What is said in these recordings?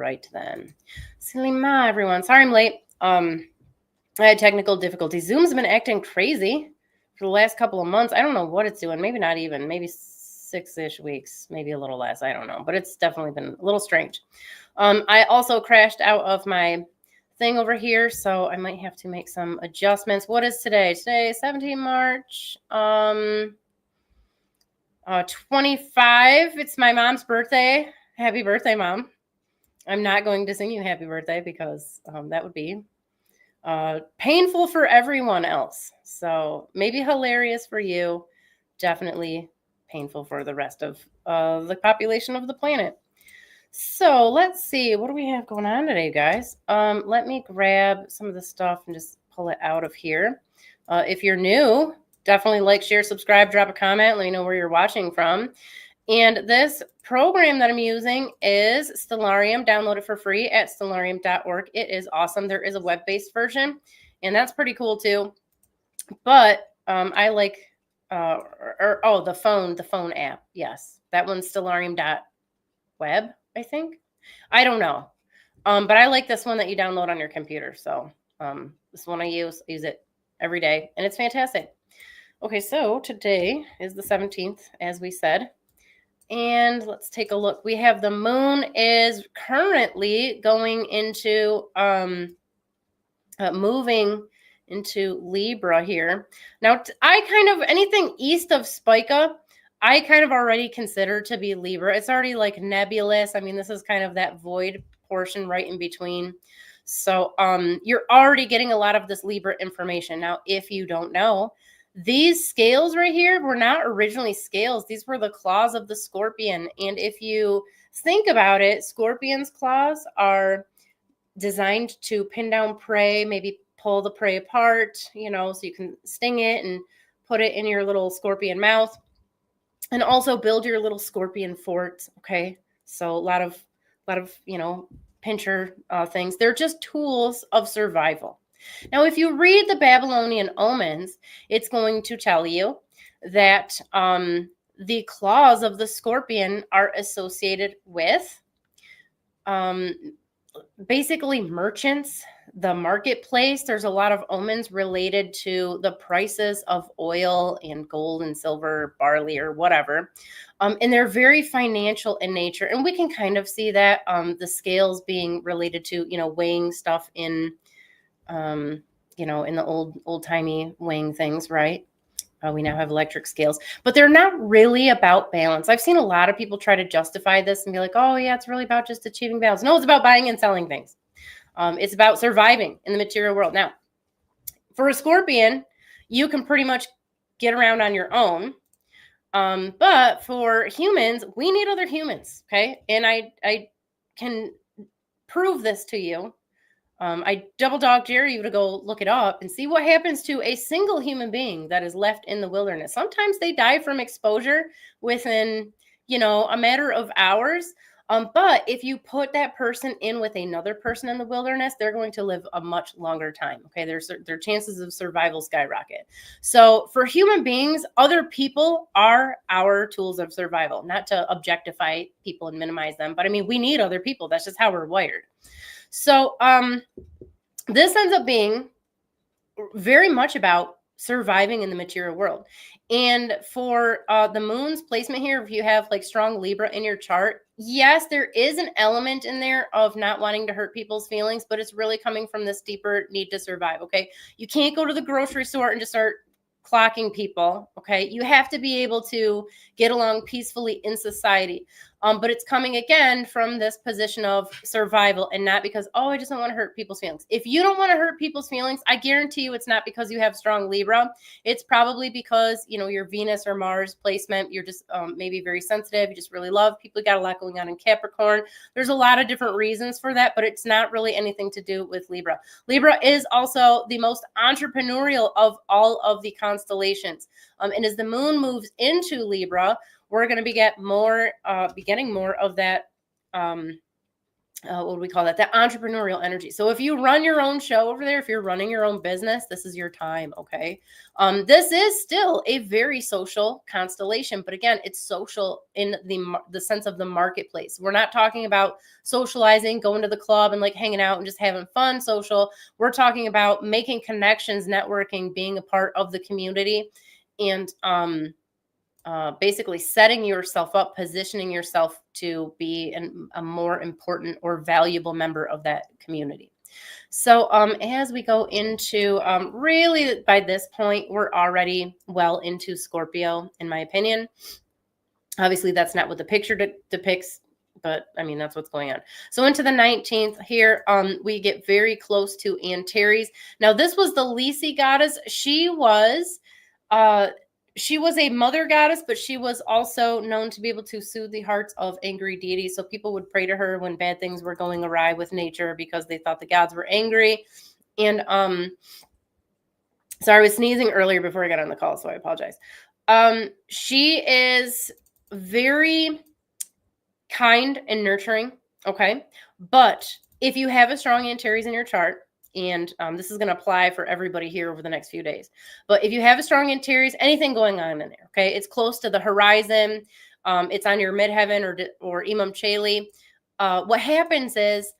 right then. Salima, everyone. Sorry I'm late. I had technical difficulties. Zoom's been acting crazy for the last couple of months. I don't know what it's doing. Maybe not even. Maybe 6-ish weeks. Maybe a little less. I don't know. But it's definitely been a little strange. I also crashed out of my thing over here, so I might have to make some adjustments. What is today? Today is 17 March. 25. It's my mom's birthday. Happy birthday, Mom. I'm not going to sing you happy birthday because that would be painful for everyone else. So maybe hilarious for you, definitely painful for the rest of the population of the planet. So let's see, what do we have going on today, guys? Let me grab some of the stuff and just pull it out of here. If you're new, definitely like, share, subscribe, drop a comment, let me know where you're watching from. And this program that I'm using is Stellarium. Download it for free at stellarium.org. It is awesome. There is a web-based version, and that's pretty cool too. But I like, the phone app. Yes, that one's stellarium.web, I think. I don't know. But I like this one that you download on your computer. So this one I use it every day, and it's fantastic. Okay, so today is the 17th, as we said. And let's take a look. We have the moon is currently going into, moving into Libra here. Now, anything east of Spica, I kind of already consider to be Libra. It's already like nebulous. I mean, this is kind of that void portion right in between. So you're already getting a lot of this Libra information. Now, if you don't know, these scales right here were not originally scales. These were the claws of the scorpion. And if you think about it, scorpion's claws are designed to pin down prey, maybe pull the prey apart, so you can sting it and put it in your little scorpion mouth, and also build your little scorpion fort. Okay. So a lot of pincher things. They're just tools of survival. Now, if you read the Babylonian omens, it's going to tell you that the claws of the scorpion are associated with basically merchants, the marketplace. There's a lot of omens related to the prices of oil and gold and silver, barley, or whatever. And they're very financial in nature. And we can kind of see that the scales being related to, weighing stuff in in the old-timey weighing things, right? We now have electric scales, but they're not really about balance. I've seen a lot of people try to justify this and be like, oh yeah, it's really about just achieving balance. No, it's about buying and selling things. It's about surviving in the material world. Now, for a scorpion, you can pretty much get around on your own. But for humans, we need other humans, okay? And I can prove this to you. I double dog dare you to go look it up and see what happens to a single human being that is left in the wilderness. Sometimes they die from exposure within, a matter of hours. But if you put that person in with another person in the wilderness, they're going to live a much longer time. Okay, their chances of survival skyrocket. So for human beings, other people are our tools of survival. Not to objectify people and minimize them, but I mean, we need other people. That's just how we're wired. So this ends up being very much about surviving in the material world. And for the moon's placement here, if you have like strong Libra in your chart, yes, there is an element in there of not wanting to hurt people's feelings, but it's really coming from this deeper need to survive, okay? You can't go to the grocery store and just start clocking people, okay? You have to be able to get along peacefully in society. But it's coming again from this position of survival and not because, I just don't want to hurt people's feelings. If you don't want to hurt people's feelings, I guarantee you it's not because you have strong Libra. It's probably because, your Venus or Mars placement, you're just maybe very sensitive. You just really love people. You got a lot going on in Capricorn. There's a lot of different reasons for that, but it's not really anything to do with Libra. Libra is also the most entrepreneurial of all of the constellations. And as the moon moves into Libra, we're going to be getting more of that what do we call that? That entrepreneurial energy. So if you run your own show over there, if you're running your own business, this is your time. Okay. This is still a very social constellation, but again, it's social in the sense of the marketplace. We're not talking about socializing, going to the club and like hanging out and just having fun social. We're talking about making connections, networking, being a part of the community, and basically setting yourself up, positioning yourself to be a more important or valuable member of that community. So as we go into really by this point, we're already well into Scorpio, in my opinion. Obviously, that's not what the picture depicts, but I mean, that's what's going on. So into the 19th here, we get very close to Antares. Now, this was the Lisi goddess. She was a mother goddess, but she was also known to be able to soothe the hearts of angry deities. So people would pray to her when bad things were going awry with nature because they thought the gods were angry. And sorry, I was sneezing earlier before I got on the call, so I apologize. She is very kind and nurturing, okay? But if you have a strong Antares in your chart, and this is going to apply for everybody here over the next few days. But if you have a strong Antares, anything going on in there, okay? It's close to the horizon. It's on your midheaven or Imam Chali. What happens is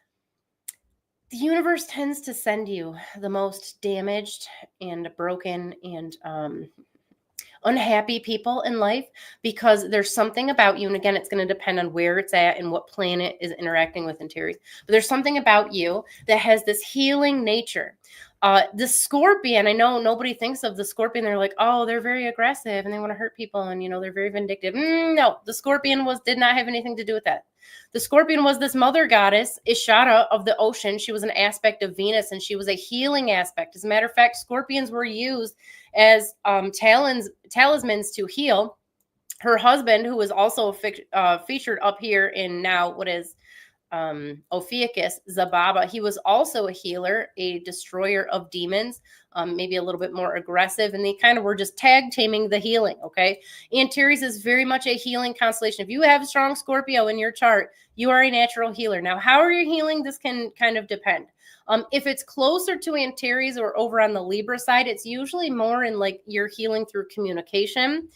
the universe tends to send you the most damaged and broken and unhappy people in life because there's something about you. And again, it's going to depend on where it's at and what planet is interacting with Antares. But there's something about you that has this healing nature. The scorpion, I know nobody thinks of the scorpion. They're like, oh, they're very aggressive and they want to hurt people. And, they're very vindictive. No, the scorpion did not have anything to do with that. The scorpion was this mother goddess, Ishara of the ocean. She was an aspect of Venus and she was a healing aspect. As a matter of fact, scorpions were used as talismans to heal. Her husband, who was also featured up here in now what is Ophiuchus, Zababa, he was also a healer, a destroyer of demons, maybe a little bit more aggressive, and they kind of were just tag teaming the healing, okay? Antares is very much a healing constellation. If you have a strong Scorpio in your chart, you are a natural healer. Now, how are you healing? This can kind of depend. If it's closer to Antares or over on the Libra side, it's usually more in like you're healing through communication.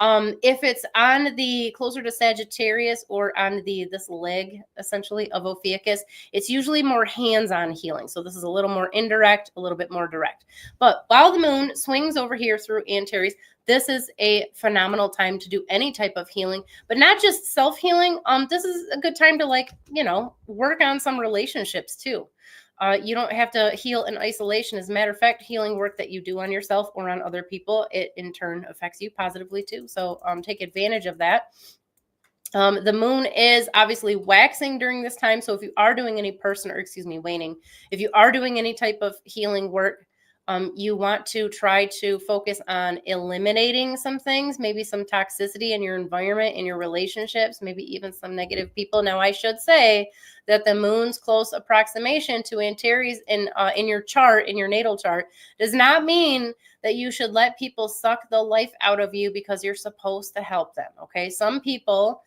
If it's on the closer to Sagittarius or on this leg, essentially, of Ophiuchus, it's usually more hands-on healing. So this is a little more indirect, a little bit more direct. But while the moon swings over here through Antares, this is a phenomenal time to do any type of healing, but not just self-healing. This is a good time to work on some relationships too. You don't have to heal in isolation. As a matter of fact, healing work that you do on yourself or on other people, it in turn affects you positively too. So take advantage of that. The moon is obviously waxing during this time. So if you are doing any waning, if you are doing any type of healing work, you want to try to focus on eliminating some things, maybe some toxicity in your environment, in your relationships, maybe even some negative people. Now, I should say that the moon's close approximation to Antares in your chart, in your natal chart, does not mean that you should let people suck the life out of you because you're supposed to help them. Okay. Some people,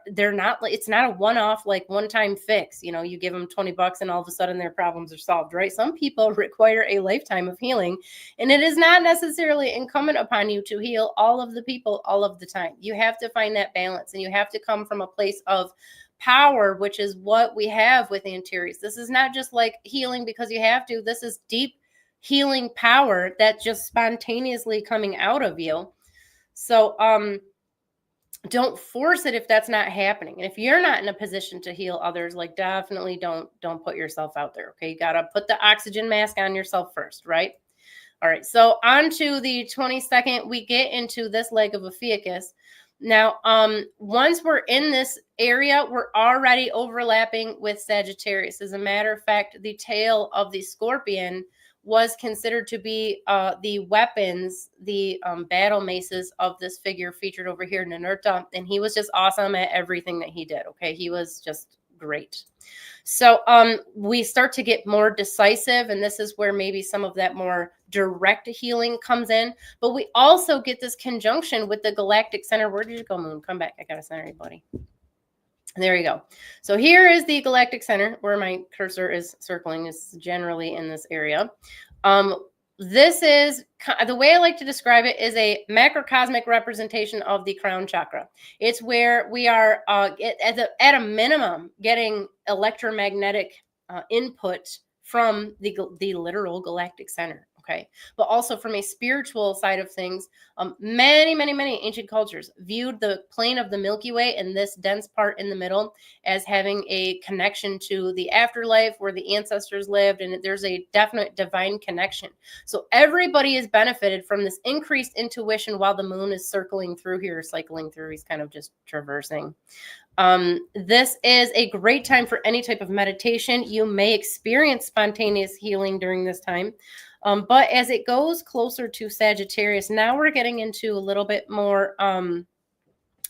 it's not a one-off, like one-time fix. You give them $20 and all of a sudden their problems are solved, right? Some people require a lifetime of healing, and it is not necessarily incumbent upon you to heal all of the people all of the time. You have to find that balance, and you have to come from a place of power, which is what we have with Antares. This is not just like healing because you have to. This is deep healing power that's just spontaneously coming out of you. So, don't force it if that's not happening. And if you're not in a position to heal others, like definitely don't put yourself out there. Okay. You got to put the oxygen mask on yourself first, right? All right. So on to the 22nd, we get into this leg of Ophiuchus. Now, once we're in this area, we're already overlapping with Sagittarius. As a matter of fact, the tail of the scorpion was considered to be the weapons, the battle maces of this figure featured over here, Ninurta, and he was just awesome at everything that he did, okay? He was just great. So we start to get more decisive, and this is where maybe some of that more direct healing comes in, but we also get this conjunction with the Galactic Center. Where did you go, Moon? Come back. I got to center you, buddy. There you go. So here is the galactic center where my cursor is circling, is generally in this area. This is, the way I like to describe it, is a macrocosmic representation of the crown chakra. It's where we are at a minimum getting electromagnetic input from the literal galactic center. Okay, but also from a spiritual side of things, many ancient cultures viewed the plane of the Milky Way and this dense part in the middle as having a connection to the afterlife where the ancestors lived, and there's a definite divine connection. So everybody is benefited from this increased intuition while the moon is circling through here, cycling through. He's kind of just traversing. This is a great time for any type of meditation. You may experience spontaneous healing during this time. But as it goes closer to Sagittarius, now we're getting into a little bit more,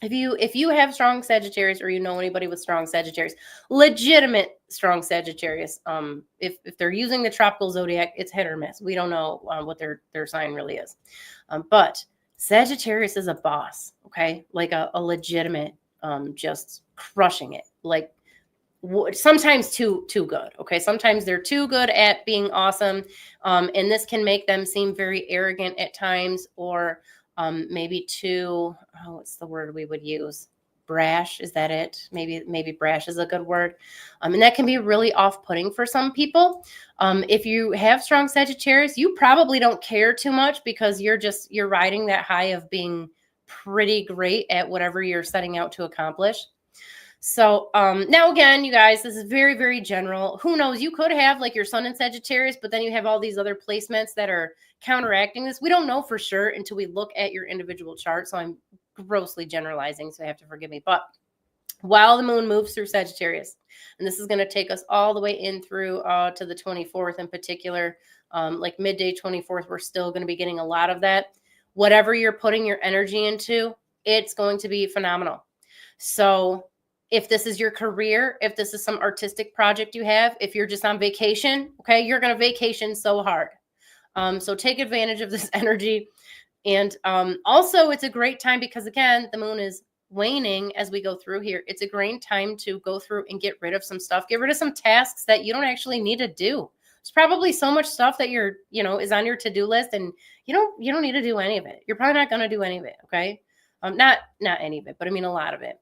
if you have strong Sagittarius, or you know anybody with strong Sagittarius, legitimate strong Sagittarius, if they're using the tropical zodiac, it's hit or miss. We don't know what their sign really is. But Sagittarius is a boss, okay? Like a legitimate, just crushing it. Like, sometimes too good. Okay, sometimes they're too good at being awesome, and this can make them seem very arrogant at times, or maybe too, what's the word we would use? Brash, is that it? Maybe brash is a good word, and that can be really off-putting for some people. If you have strong Sagittarius, you probably don't care too much because you're riding that high of being pretty great at whatever you're setting out to accomplish. So now again, you guys, this is very general. Who knows? You could have like your sun in Sagittarius, but then you have all these other placements that are counteracting this. We don't know for sure until we look at your individual chart. So I'm grossly generalizing, so you have to forgive me. But while the moon moves through Sagittarius, and this is going to take us all the way in through to the 24th in particular, like midday 24th, we're still going to be getting a lot of that. Whatever you're putting your energy into, it's going to be phenomenal. So if this is your career, if this is some artistic project you have, if you're just on vacation, okay, you're going to vacation so hard. So take advantage of this energy. And also, it's a great time because, again, the moon is waning as we go through here. It's a great time to go through and get rid of some stuff, get rid of some tasks that you don't actually need to do. There's probably so much stuff that is on your to-do list, and you don't need to do any of it. You're probably not going to do any of it, okay? Not any of it, but I mean a lot of it.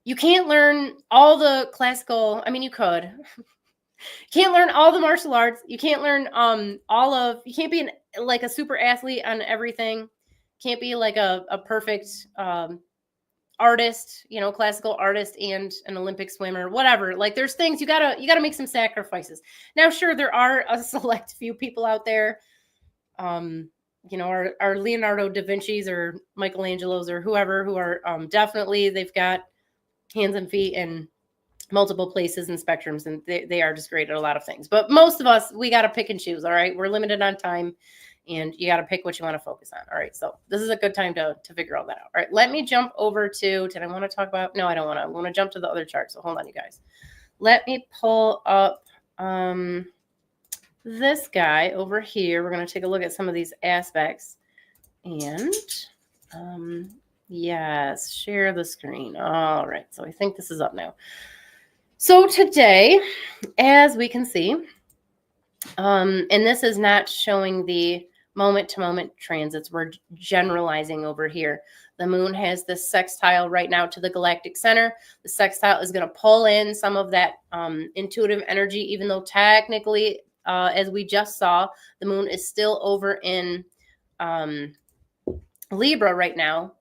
You can't learn all the classical, I mean, you could. You can't learn all the martial arts. You can't learn you can't be like a super athlete on everything. Can't be like a perfect artist, classical artist and an Olympic swimmer, whatever. Like, there's things you gotta make some sacrifices. Now, sure, there are a select few people out there, our Leonardo da Vinci's or Michelangelo's or whoever, who are definitely, they've got hands and feet in multiple places and spectrums, and they are just great at a lot of things. But most of us, we got to pick and choose. All right, we're limited on time, and you got to pick what you want to focus on. All right, so this is a good time to figure all that out. All right, let me jump over to, did I want to talk about, no, I don't want to. I want to jump to the other chart, so hold on, you guys. Let me pull up this guy over here. We're going to take a look at some of these aspects, and yes, share the screen. All right, so I think this is up now. So today, as we can see, and this is not showing the moment-to-moment transits, we're generalizing over here. The moon has this sextile right now to the galactic center. The sextile is going to pull in some of that intuitive energy, even though technically, as we just saw, the moon is still over in Libra right now.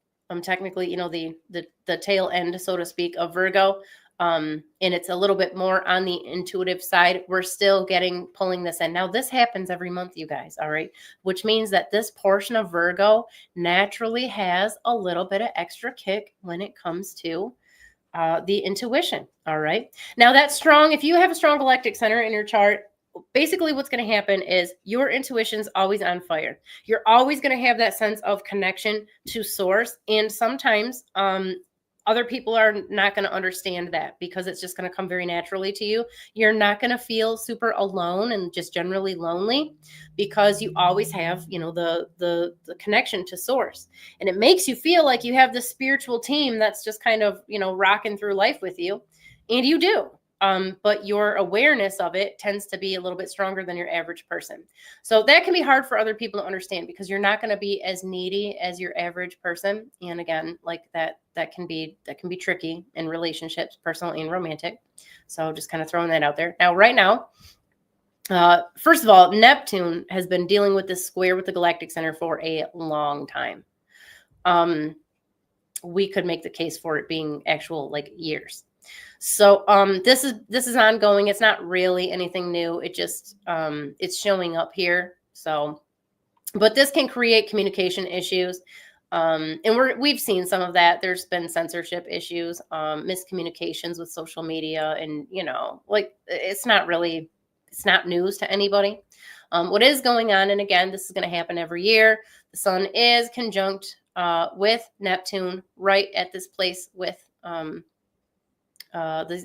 Technically, the tail end, so to speak, of Virgo. And it's a little bit more on the intuitive side. We're still pulling this in. Now, this happens every month, you guys, all right? Which means that this portion of Virgo naturally has a little bit of extra kick when it comes to the intuition, all right? Now, that's strong. If you have a strong galactic center in your chart, basically what's going to happen is your intuition's always on fire. You're always going to have that sense of connection to source. And sometimes Other people are not going to understand that because it's just going to come very naturally to you. You're not going to feel super alone and just generally lonely because you always have, you know, the connection to source. And it makes you feel like you have this spiritual team that's just kind of, you know, rocking through life with you. And you do. But your awareness of it tends to be a little bit stronger than your average person. So that can be hard for other people to understand because you're not going to be as needy as your average person. And again, like that can be tricky in relationships, personal and romantic. So just kind of throwing that out there. Now, right now, first of all, Neptune has been dealing with this square with the Galactic Center for a long time. We could make the case for it being actual like years. So this is ongoing. It's not really anything new. It just it's showing up here. So, but this can create communication issues. And we've seen some of that. There's been censorship issues, miscommunications with social media, and you know, like it's not news to anybody. What is going on, and again, this is going to happen every year. The sun is conjunct with Neptune right at this place with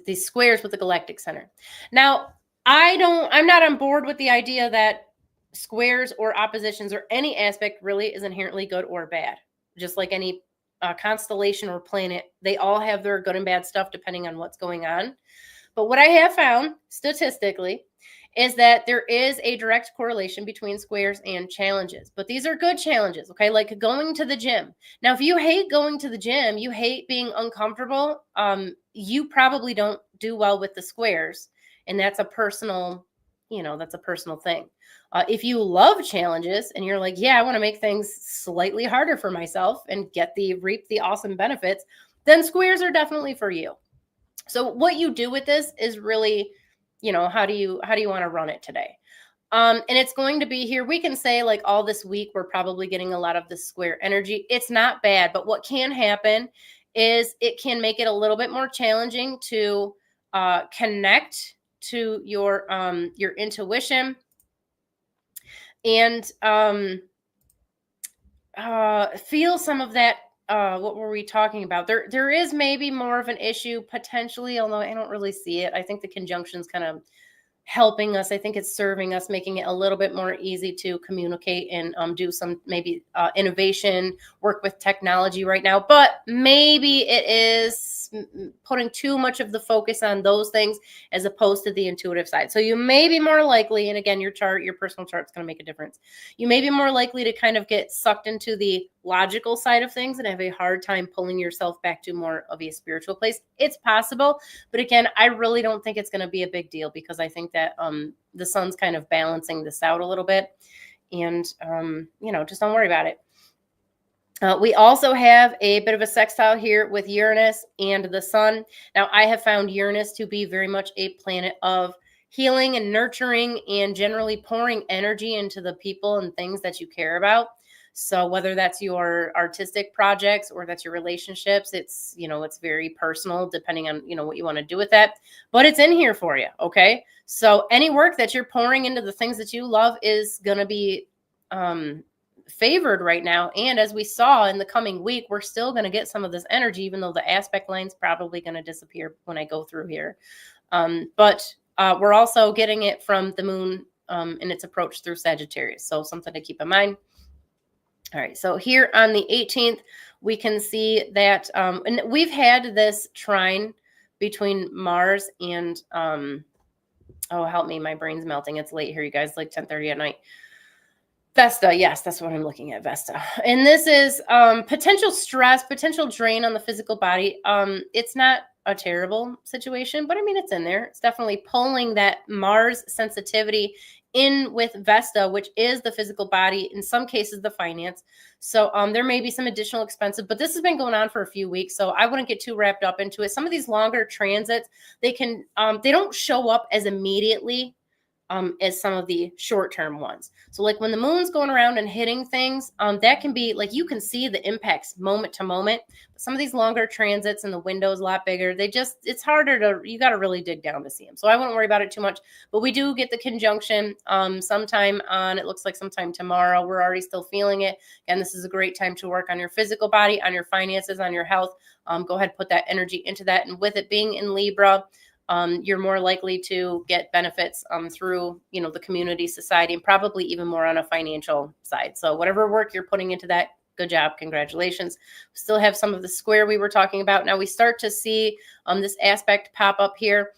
these squares with the Galactic Center. Now, I'm not on board with the idea that squares or oppositions or any aspect really is inherently good or bad. Just like any constellation or planet, they all have their good and bad stuff depending on what's going on. But what I have found statistically is that there is a direct correlation between squares and challenges. But these are good challenges, okay? Like going to the gym. Now, if you hate going to the gym, you hate being uncomfortable, you probably don't do well with the squares. And that's a personal, you know, that's a personal thing. If you love challenges and you're like, yeah, I want to make things slightly harder for myself and reap the awesome benefits, then squares are definitely for you. So what you do with this is really, you know, how do you want to run it today? And it's going to be here. We can say like all this week, we're probably getting a lot of the square energy. It's not bad, but what can happen is it can make it a little bit more challenging to connect to your intuition and feel some of that. What were we talking about? There is maybe more of an issue potentially, although I don't really see it. I think the conjunction's kind of helping us. I think it's serving us, making it a little bit more easy to communicate and do some maybe innovation, work with technology right now. But maybe it is putting too much of the focus on those things as opposed to the intuitive side. So you may be more likely, and again, your personal chart is going to make a difference. You may be more likely to kind of get sucked into the logical side of things and have a hard time pulling yourself back to more of a spiritual place. It's possible, but again, I really don't think it's going to be a big deal because I think that the sun's kind of balancing this out a little bit, and you know, just don't worry about it. We also have a bit of a sextile here with Uranus and the sun. Now, I have found Uranus to be very much a planet of healing and nurturing and generally pouring energy into the people and things that you care about. So whether that's your artistic projects or that's your relationships, it's, you know, it's very personal depending on, you know, what you want to do with that, but it's in here for you. Okay. So any work that you're pouring into the things that you love is going to be, favored right now. And as we saw in the coming week, we're still going to get some of this energy, even though the aspect line's probably going to disappear when I go through here. But we're also getting it from the moon in its approach through Sagittarius. So something to keep in mind. All right. So here on the 18th, we can see that, and we've had this trine between Mars and, oh, help me. My brain's melting. It's late here, you guys, like 10:30 at night. Vesta, yes, that's what I'm looking at, Vesta. And this is potential stress, potential drain on the physical body. It's not a terrible situation, but I mean, it's in there. It's definitely pulling that Mars sensitivity in with Vesta, which is the physical body, in some cases, the finance. So there may be some additional expenses, but this has been going on for a few weeks, so I wouldn't get too wrapped up into it. Some of these longer transits, they don't show up as immediately as some of the short-term ones. So like when the moon's going around and hitting things, that can be like, you can see the impacts moment to moment. But some of these longer transits and the window's a lot bigger. It's harder you got to really dig down to see them. So I wouldn't worry about it too much, but we do get the conjunction it looks like sometime tomorrow. We're already still feeling it. And this is a great time to work on your physical body, on your finances, on your health. go ahead and put that energy into that. And with it being in Libra, you're more likely to get benefits through, the community, society, and probably even more on a financial side. So whatever work you're putting into that, good job. Congratulations. Still have some of the square we were talking about. Now we start to see this aspect pop up here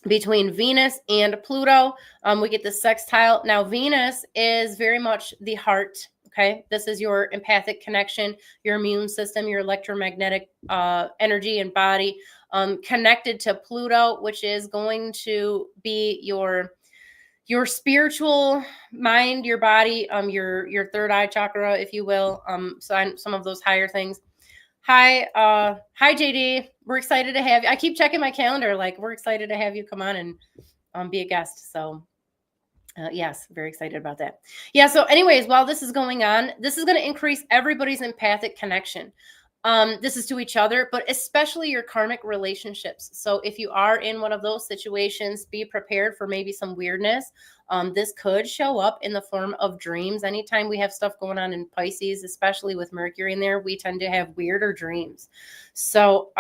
between Venus and Pluto. We get the sextile. Now Venus is very much the heart. Okay. This is your empathic connection, your immune system, your electromagnetic energy and body, connected to Pluto, which is going to be your spiritual mind, your body, your third eye chakra, if you will. So some of those higher things. Hi, JD. We're excited to have you. I keep checking my calendar. Like, we're excited to have you come on and be a guest. So yes, very excited about that. Yeah. So anyways, while this is going on, this is going to increase everybody's empathic connection. This is to each other, but especially your karmic relationships. So if you are in one of those situations, be prepared for maybe some weirdness. This could show up in the form of dreams. Anytime we have stuff going on in Pisces, especially with Mercury in there, we tend to have weirder dreams. So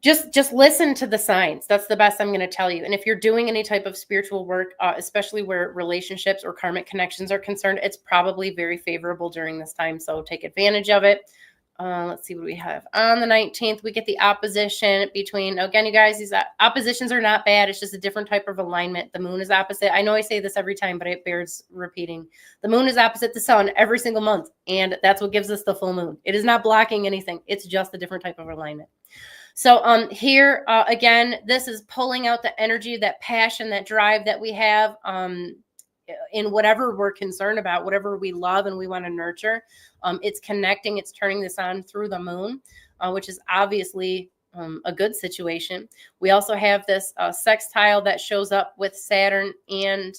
just listen to the signs. That's the best I'm going to tell you. And if you're doing any type of spiritual work, especially where relationships or karmic connections are concerned, it's probably very favorable during this time. So take advantage of it. Let's see what we have. On the 19th, we get the opposition between, again, you guys, these oppositions are not bad. It's just a different type of alignment. The moon is opposite. I know I say this every time, but it bears repeating. The moon is opposite the sun every single month. And that's what gives us the full moon. It is not blocking anything. It's just a different type of alignment. So here, again, this is pulling out the energy, that passion, that drive that we have in whatever we're concerned about, whatever we love and we want to nurture. It's connecting, it's turning this on through the moon, which is obviously a good situation. We also have this sextile that shows up with Saturn and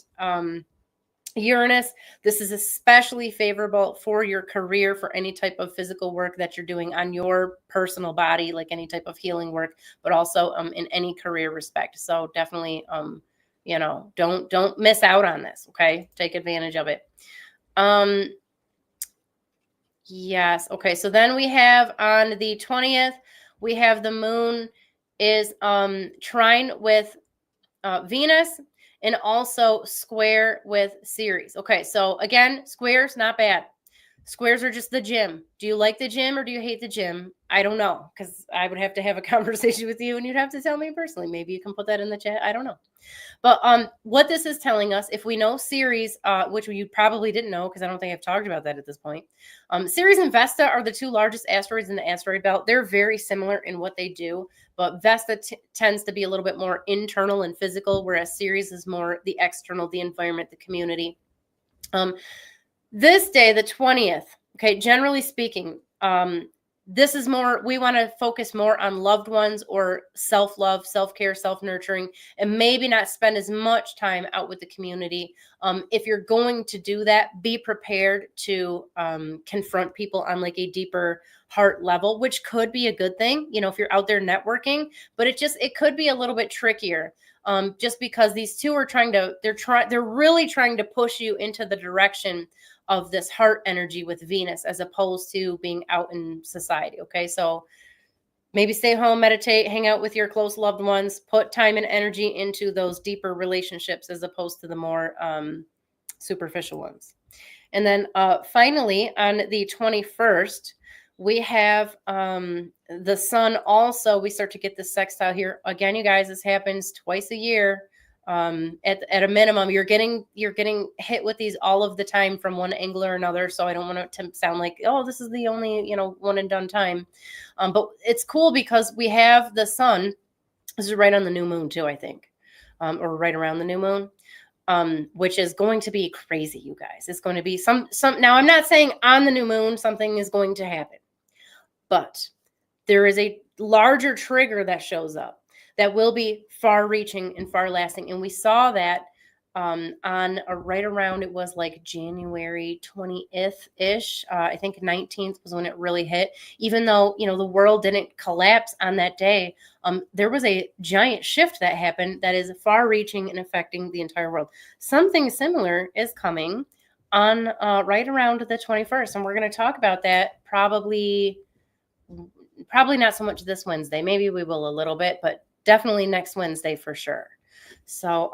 Uranus. This is especially favorable for your career, for any type of physical work that you're doing on your personal body, like any type of healing work, but also in any career respect. So definitely, don't miss out on this. Okay. Take advantage of it. Yes. Okay. So then we have on the 20th, we have the moon is trine with Venus, and also square with Ceres. Okay, so again, squares, not bad. Squares are just the gym. Do you like the gym or do you hate the gym? I don't know, because I would have to have a conversation with you and you'd have to tell me personally. Maybe you can put that in the chat. I don't know. But what this is telling us, if we know Ceres, which you probably didn't know because I don't think I've talked about that at this point. Ceres and Vesta are the two largest asteroids in the asteroid belt. They're very similar in what they do, but Vesta tends to be a little bit more internal and physical, whereas Ceres is more the external, the environment, the community. This day, the 20th, okay, generally speaking, this is more, we want to focus more on loved ones or self-love, self-care, self-nurturing, and maybe not spend as much time out with the community. If you're going to do that, be prepared to confront people on like a deeper heart level, which could be a good thing, if you're out there networking, but it could be a little bit trickier. Just because these two are they're really trying to push you into the direction of this heart energy with Venus, as opposed to being out in society. Okay. So maybe stay home, meditate, hang out with your close loved ones, put time and energy into those deeper relationships as opposed to the more superficial ones. And then finally on the 21st, we have the sun also. We start to get the sextile here. Again, you guys, this happens twice a year. At a minimum, you're getting hit with these all of the time from one angle or another. So I don't want it to sound like, oh, this is the only, one and done time. But it's cool because we have the sun. This is right on the new moon too, I think, or right around the new moon. Which is going to be crazy, you guys. It's going to be some, now I'm not saying on the new moon, something is going to happen, but there is a larger trigger that shows up that will be far reaching and far lasting. And we saw that on right around, it was like January 20th ish. I think 19th was when it really hit, even though, the world didn't collapse on that day. There was a giant shift that happened that is far reaching and affecting the entire world. Something similar is coming on right around the 21st. And we're going to talk about that probably probably not so much this Wednesday. Maybe we will a little bit, but definitely next Wednesday for sure. So,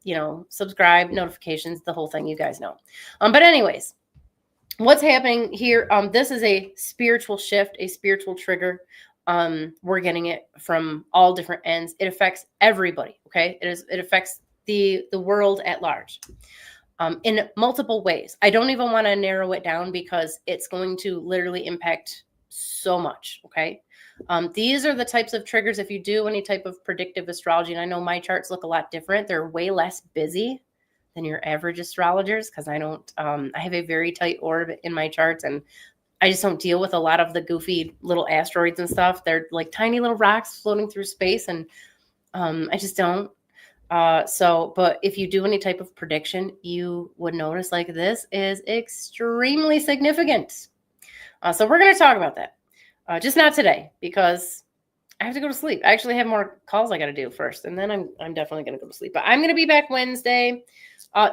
you know, subscribe, notifications, the whole thing, you guys know. But anyways, what's happening here? This is a spiritual shift, a spiritual trigger. We're getting it from all different ends. It affects everybody. Okay. It affects the world at large. In multiple ways. I don't even want to narrow it down because it's going to literally impact so much. Okay. These are the types of triggers. If you do any type of predictive astrology, and I know my charts look a lot different, they're way less busy than your average astrologers because I don't, I have a very tight orb in my charts, and I just don't deal with a lot of the goofy little asteroids and stuff. They're like tiny little rocks floating through space, and I just don't. But if you do any type of prediction, you would notice like this is extremely significant. So we're going to talk about that. Just not today because I have to go to sleep. I actually have more calls I got to do first, and then I'm definitely going to go to sleep. But I'm going to be back Wednesday.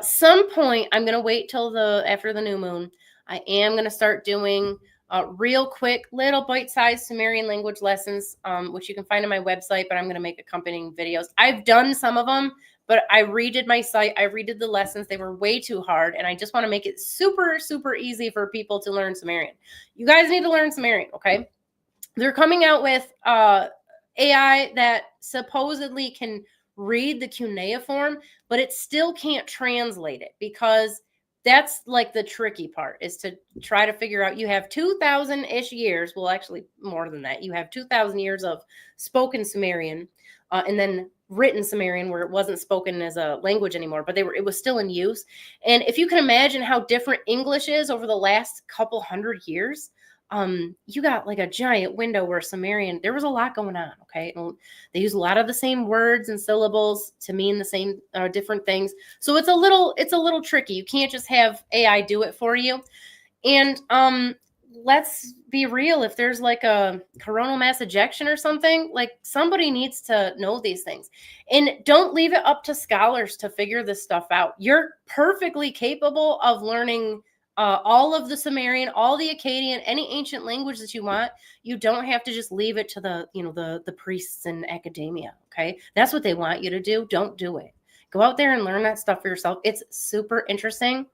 Some point, I'm going to wait till after the new moon. I am going to start doing real quick little bite-sized Sumerian language lessons, which you can find on my website, but I'm going to make accompanying videos. I've done some of them, but I redid my site. I redid the lessons. They were way too hard, and I just want to make it super, super easy for people to learn Sumerian. You guys need to learn Sumerian, okay? They're coming out with AI that supposedly can read the cuneiform, but it still can't translate it because that's like the tricky part is to try to figure out. You have 2,000-ish years. Well, actually more than that. You have 2,000 years of spoken Sumerian and then written Sumerian where it wasn't spoken as a language anymore, but it was still in use. And if you can imagine how different English is over the last couple hundred years, you got like a giant window where Sumerian, there was a lot going on. Okay. And they use a lot of the same words and syllables to mean the same different things. So it's a little tricky. You can't just have AI do it for you. And, let's be real. If there's like a coronal mass ejection or something, like somebody needs to know these things, and don't leave it up to scholars to figure this stuff out. You're perfectly capable of learning all of the Sumerian, all the Akkadian, any ancient language that you want. You don't have to just leave it to the priests and academia. Okay. That's what they want you to do. Don't do it. Go out there and learn that stuff for yourself. It's super interesting.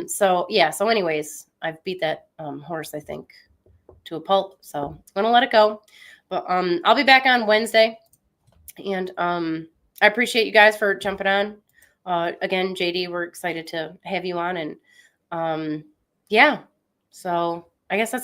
So anyways, I've beat that horse, I think, to a pulp. So I'm going to let it go, but I'll be back on Wednesday, and I appreciate you guys for jumping on. Again, JD, we're excited to have you on, and yeah, so I guess that's